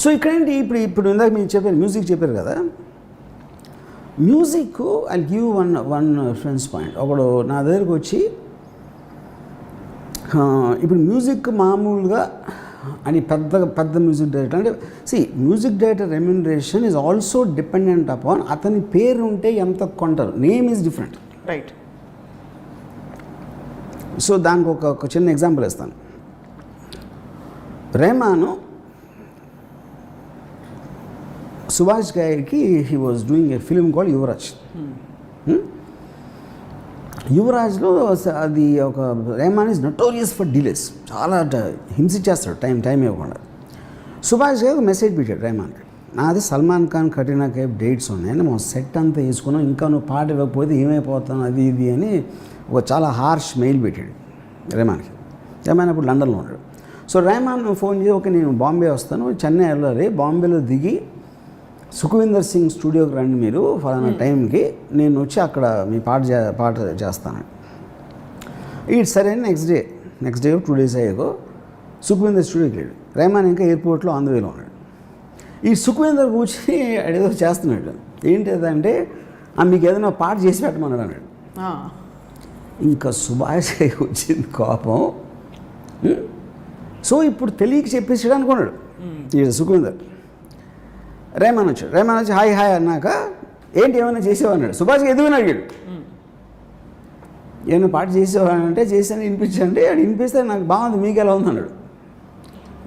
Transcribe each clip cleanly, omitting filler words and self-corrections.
So ఇక్కడేంటి ఇప్పుడు ఇందాక మీరు చెప్పారు మ్యూజిక్ చెప్పారు కదా, music I give one reference point. ఒకడు నా దగ్గరకు వచ్చి ఇప్పుడు మ్యూజిక్ మామూలుగా అని పెద్ద మ్యూజిక్ డైరెక్టర్ అంటే music director remuneration is also dependent upon అతని పేరు ఉంటే ఎంత కొంటారు. Name is different, right. So దానికి ఒక చిన్న ఎగ్జాంపుల్ ఇస్తాను. రెహమాను సుభాష్ గారికి he was doing a film called Yuvraj. యువరాజ్లో అది ఒక Rahman is notorious for delays, చాలా హింసించేస్తాడు టైం ఇవ్వకుండా. సుభాష్ గారికి మెసేజ్ పెట్టాడు రెహమాన్కి, నాది సల్మాన్ ఖాన్ కట్రినా కైఫ్ డేట్స్ ఉన్నాయి, మా సెట్ అంతా వేసుకున్నాం, ఇంకా నువ్వు పాట ఇవ్వకపోతే ఏమైపోతాను అది ఇది అని ఒక చాలా హార్ష్ మెయిల్ పెట్టాడు రెహమాన్కి. రెహమాన్ అప్పుడు లండన్లో ఉన్నాడు. సో రెహమాన్ ఫోన్ చేసి ఓకే నేను బాంబే వస్తాను, చెన్నై వెళ్ళాలి, బాంబేలో దిగి సుఖవిందర్ సింగ్ స్టూడియోకి రండి మీరు ఫలానా టైంకి, నేను వచ్చి అక్కడ మీ పాట చేస్తాను. ఇటు సరే నెక్స్ట్ డే 2 days అయ్యాకో సుఖవిందర్ స్టూడియోకి వెళ్ళాడు. రెహమాన్ ఇంకా ఎయిర్పోర్ట్లో ఆన్ ద వేలో ఉన్నాడు. ఈ సుఖవిందర్ కూర్చొని ఏదో చేస్తున్నాడు. ఏంటిదంటే మీకు ఏదైనా పాట చేసి పెట్టమన్నాడు అన్నాడు. ఇంకా సుభాష్ వచ్చింది కోపం. సో ఇప్పుడు తెలియక చెప్పేసాడు అనుకున్నాడు ఈ సుఖవిందర్. రెహమాన్ వచ్చి హాయ్ అన్నాక ఏంటి ఏమైనా చేసేవా అన్నాడు. సుభాష్కి ఎదుగుని అడిగాడు, ఏమైనా పాట చేసేవాడంటే చేశాను వినిపించండి, అది వినిపిస్తే నాకు బాగుంది మీకు ఎలా ఉంది అన్నాడు.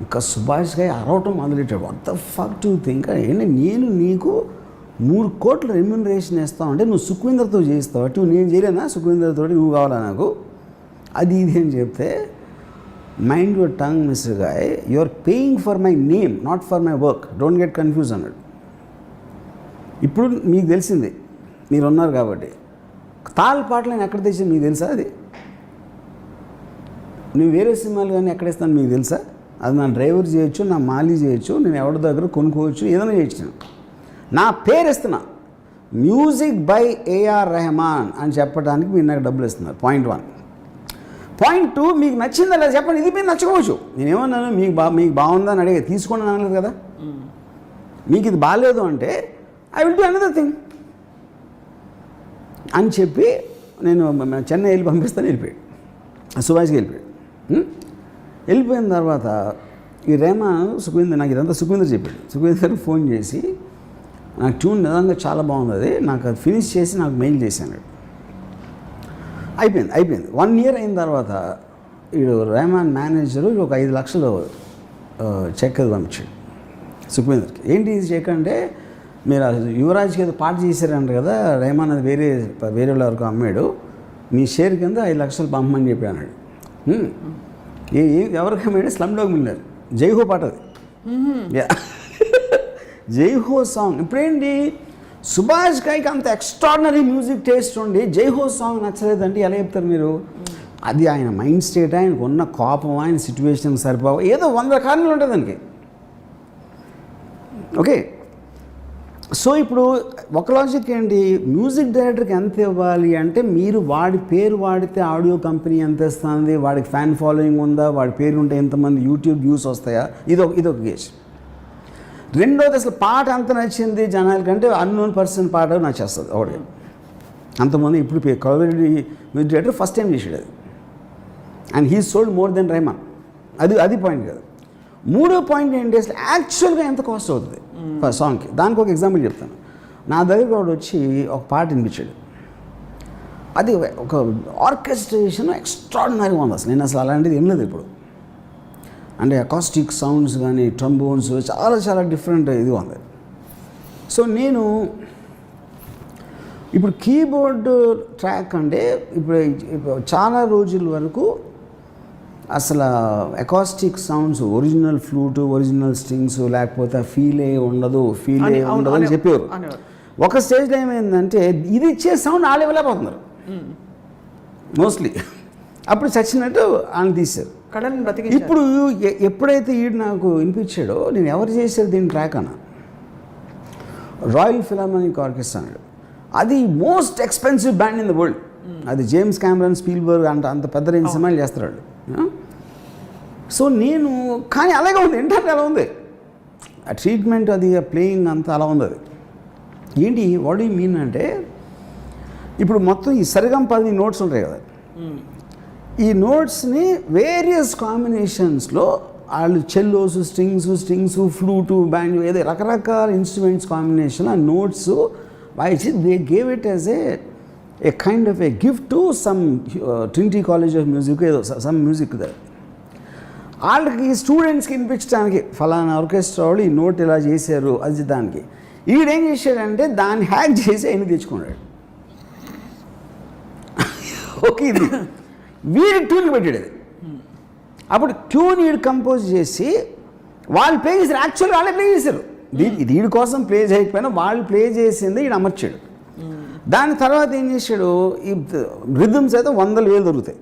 ఇంకా సుభాష్ గారు అరవటం మొదలెట్టాడు. What the fuck to think, ఏంటి నేను నీకు 3 కోట్ల రెమ్యునరేషన్ ఇస్తావు అంటే నువ్వు సుఖ్వీందర్తో చేస్తావు, అటు నేను చేయలేనా సుఖ్వీందర్తో, నువ్వు కావాలా నాకు అది ఇది అని చెప్తే, mind your tongue mister guy, you are paying for my name not for my work, don't get confuse అన్నాడు. ఇప్పుడు మీకు తెలిసింది మీరు ఉన్నారు కాబట్టి, తాళ పాటలు నేను ఎక్కడ తెచ్చాను మీకు తెలుసా? అది నువ్వు వేరే సినిమాలు కానీ ఎక్కడ ఇస్తాను మీకు తెలుసా? అది నా డ్రైవర్ చేయొచ్చు, నా మాలీ చేయొచ్చు, నేను ఎవరి దగ్గర కొనుక్కోవచ్చు, ఏదైనా చేయొచ్చు. నా పేరు ఇస్తున్నా, మ్యూజిక్ బై ఏఆర్ రెహమాన్ అని చెప్పడానికి మీరు నాకు డబ్బులు ఇస్తున్నారు. పాయింట్ 1. పాయింట్ 2, మీకు నచ్చిందా లేదా చెప్పండి. ఇది మీరు నచ్చకపోవచ్చు, నేనేమన్నాను మీకు బాగుందని అడిగే తీసుకోండి అనలేదు కదా. మీకు ఇది బాగాలేదు అంటే I will do another thing అని చెప్పి నేను చెన్నై వెళ్ళి పంపిస్తాను. వెళ్ళిపోయాడు సుభాష్కి వెళ్ళిపోయాడు. వెళ్ళిపోయిన తర్వాత ఈ రెహమాన్ సుఖ్వీందర్, నాకు ఇదంతా సుఖ్వీందర్ చెప్పాడు. సుఖ్వీందర్కి ఫోన్ చేసి నాకు ట్యూన్ నిజంగా చాలా బాగుంది, అది నాకు అది ఫినిష్ చేసి నాకు మెయిల్ చేశాను. అయిపోయింది 1 year అయిన తర్వాత వీడు రెహమాన్ మేనేజరు ఒక 5 లక్షలు చెక్ అది పంపించాడు సుఖ్వీందర్కి. ఏంటి ఇది చెక్ అంటే, మీరు యువరాజ్కి ఏదో పాట చేశారంట కదా, రెహమాన్ అది వేరే వరకు అమ్మాడు, మీ షేర్ కింద 5 లక్షలు పంపమని చెప్పి అన్నాడు. ఎవరికి అమ్మాడు? స్లమ్డాగ్ మిలియనర్ జైహో పాట అది. జైహో సాంగ్. ఇప్పుడేంటి సుభాష్ గారికి అంత ఎక్స్ట్రాడినరీ మ్యూజిక్ టేస్ట్ ఉండి జైహో సాంగ్ నచ్చలేదంటే ఎలా చెప్తారు మీరు? అది ఆయన మైండ్ స్టేట్, ఆయనకు ఉన్న కోపం, ఆయన సిచ్యువేషన్ సరిపోవు, ఏదో 100 కారణాలు ఉంటుంది దానికి. ఓకే, సో ఇప్పుడు ఒక లాజిక్ ఏంటి, మ్యూజిక్ డైరెక్టర్కి ఎంత ఇవ్వాలి అంటే, మీరు వాడి పేరు వాడితే ఆడియో కంపెనీ ఎంత ఇస్తుంది, వాడికి ఫ్యాన్ ఫాలోయింగ్ ఉందా, వాడి పేరు ఉంటే ఎంతమంది యూట్యూబ్ వ్యూస్ వస్తాయా, ఇదొక కేసు. రెండోది అసలు పాట అంత నచ్చింది జనాలకంటే అన్నోన్ పర్సన్ పాట నచ్చేస్తుంది ఒకటి. అంతమంది ఇప్పుడు coverage music director first time చేసాడు అది, and he sold more than Rahman. అది పాయింట్ కదా. 3వ పాయింట్ ఏంటి, అసలు యాక్చువల్గా ఎంత కాస్ట్ అవుతుంది సాంగ్కి. దానికి ఒక ఎగ్జాంపుల్ చెప్తాను. నా దగ్గర వాడు వచ్చి ఒక పాట వినిపించాడు, అది ఒక ఆర్కెస్ట్రేషన్ ఎక్స్ట్రాడినరీగా ఉంది. అసలు నేను అలాంటిది ఏం లేదు ఇప్పుడు, అంటే అకాస్టిక్ సౌండ్స్ కానీ ట్రంబోన్స్ చాలా డిఫరెంట్ ఇది ఉంది. సో నేను ఇప్పుడు కీబోర్డ్ ట్రాక్ అంటే ఇప్పుడు చాలా రోజుల వరకు అసలు acoustic sounds, original flute, original strings లేకపోతే ఫీల్ ఉండదు అని చెప్పేవారు. ఒక స్టేజ్లో ఏమైందంటే ఇది ఇచ్చే సౌండ్ వాళ్ళు ఇవ్వలేకపోతున్నారు మోస్ట్లీ. అప్పుడు చచ్చినట్టు ఆయన తీశారు. ఇప్పుడు ఎప్పుడైతే ఈడు నాకు వినిపించాడో, నేను ఎవరు చేశారు దీని ట్రాక్ అన్న, రాయల్ ఫిలార్మోనిక్ ఆర్కెస్ట్రా అన్నాడు. అది most expensive band in the world. అది జేమ్స్ కెమెరాన్, స్పీల్బర్గ్ అంత పెద్ద రేంజ్ సినిమాలు చేస్తాడు. సో నేను కానీ అలాగే ఉంది, ఏంటంటే అలా ఉంది. ఆ ట్రీట్మెంట్ అది ప్లేయింగ్ అంతా అలా ఉంది అది. ఏంటి వాట్ యూ మీన్ అంటే ఇప్పుడు మొత్తం ఈ సరిగం 10 నోట్స్ ఉంటాయి కదా, ఈ నోట్స్ని వేరియస్ కాంబినేషన్స్లో వాళ్ళు చెల్లోస్, స్ట్రింగ్స్, ఫ్లూటు, బ్యాండ్, ఏదో రకరకాల ఇన్స్ట్రుమెంట్స్ కాంబినేషన్ ఆ నోట్స్ వాయిచి they gave it as a kind of a gift to some Trinity College of Music, ఏదో సమ్ మ్యూజిక్ దట్. వాళ్ళకి స్టూడెంట్స్కి వినిపించడానికి ఫలానా ఆర్కెస్ట్రా వాళ్ళు ఈ నోట్ ఇలా చేశారు అది దానికి. ఈడేం చేశాడంటే దాన్ని హ్యాక్ చేసి ఆయన తెచ్చుకున్నాడు. ఓకే, ఇది వీడి ట్యూన్ పెట్టాడు అది. అప్పుడు ట్యూన్ వీడు కంపోజ్ చేసి వాళ్ళు ప్లే చేశారు. యాక్చువల్గా వాళ్ళే ప్లే చేశారు. వీడి కోసం ప్లే చేయకపోయినా వాళ్ళు ప్లే చేసింది వీడు అమర్చాడు. దాని తర్వాత ఏం చేశాడు, ఈ రిథమ్స్ అయితే 100,000 దొరుకుతాయి,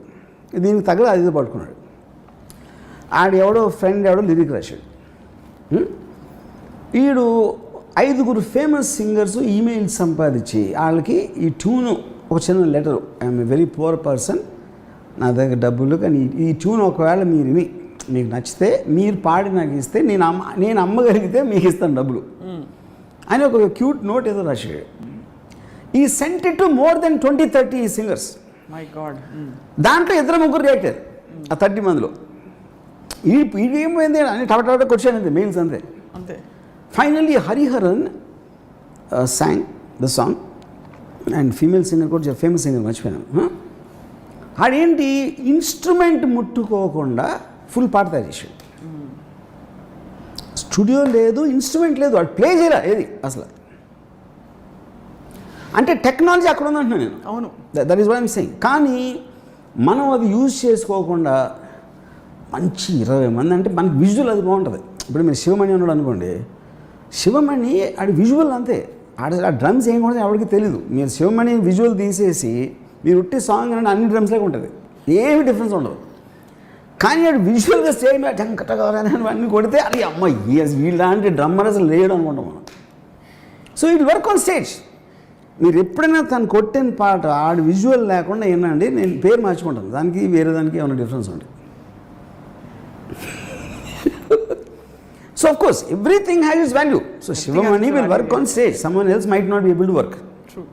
దీనికి తగ్గ అది పట్టుకున్నాడు. ఎవడో ఫ్రెండ్ లిరిక్ రాశాడు. వీడు 5 ఫేమస్ సింగర్స్ ఈమెయిల్ సంపాదించి వాళ్ళకి ఈ ట్యూను ఒక చిన్న letter, I'm a very poor person, నా దగ్గర డబ్బులు, కానీ ఈ ట్యూన్ ఒకవేళ మీరు విని మీకు నచ్చితే మీరు పాడి నాకు ఇస్తే నేను అమ్మగలిగితే మీకు ఇస్తాను డబ్బులు అని ఒక క్యూట్ నోట్ ఏదో రాశాడు. ఈ cent it to more than 20-30 singers. My God. దాంట్లో 2-3 రియాక్ట్ అయ్యారు ఆ 30 మందిలో. ఇది ఏమైంది అని టపటపట కొట్టాను మెయిల్స్ అంతే. Finally Hariharan song the song, and female singer కూడా ఫేమస్ సింగర్ మర్చిపోయాను. ఆడేంటి ఇన్స్ట్రుమెంట్ ముట్టుకోకుండా ఫుల్ పాట తయారు చేసాడు. స్టూడియో లేదు, ఇన్స్ట్రుమెంట్ లేదు, వాడు ప్లే చేయలే ఏది అసలు. అంటే టెక్నాలజీ అక్కడ ఉందంటున్నాను నేను. అవును, that is what I'm saying. కానీ మనం అది యూజ్ చేసుకోకుండా మంచి 20 మంది అంటే మనకి విజువల్ అది బాగుంటుంది. ఇప్పుడు మీరు శివమణి అన్నాడు అనుకోండి, శివమణి ఆడి విజువల్ అంతే, ఆ డ్రమ్స్ ఏం కూడా ఎవరికి తెలీదు. మీరు శివమణి విజువల్ తీసేసి మీరు ఉట్టి సాంగ్ అంటే అన్ని డ్రమ్స్లాగా ఉంటుంది, ఏమి డిఫరెన్స్ ఉండదు. కానీ ఆడు విజువల్గా సేమ్ టంకటగాలని అన్నీ కొడితే అది అమ్మ వీళ్ళంటి డ్రమ్మర్ అసలు లేడు అనుకుంటాం మనం. So it work on stage. మీరు ఎప్పుడైనా తను కొట్టిన పాట ఆడు విజువల్ లేకుండా ఏంటండి, నేను పేరు మార్చుకుంటాను, దానికి వేరే దానికి ఏమైనా డిఫరెన్స్ ఉంటుంది. So of course everything has its value. So Shivamani will work on stage, someone else might not be able to work. True.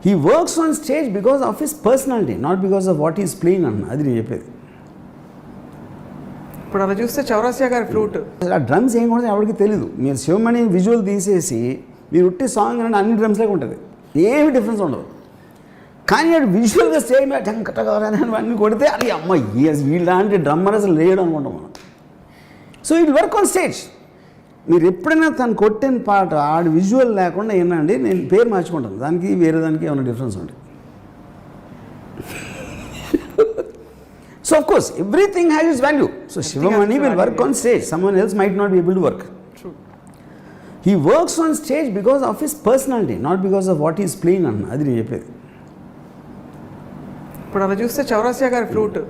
He works on stage because of his personality, not because of what he is playing on. అది నేను చెప్పేది. ఇప్పుడు అలా చూస్తే చౌరాసియా గారి flute, ఆ drums ఏం కూడా ఎవరికి తెలీదు. మీరు శివమణి విజువల్ తీసేసి మీరు ఉట్టి సాంగ్ అంటే అన్ని డ్రమ్స్లాగా ఉంటుంది, ఏమి డిఫరెన్స్ ఉండదు. కానీ ఆడు విజువల్గా సేమ్ టంకటగాలని అన్నీ కొడితే అది అమ్మ వీళ్ళంటి డ్రమ్మర్ అసలు లేడు అనుకుంటాం మనం. So it work on stage. మీరు ఎప్పుడైనా తను కొట్టిన పాట ఆడు విజువల్ లేకుండా ఏంటండి, నేను పేరు మార్చుకుంటాను, దానికి వేరే దానికి ఏమైనా డిఫరెన్స్ ఉంటుంది. So of course everything has its value. So Shivamani will work on stage, someone else might not be able to work. True. He works on stage because of his personality, not because of what he is playing on. అది నేను చెప్పేది. ఇప్పుడు అలా చూస్తే చౌరాసియా గారి flute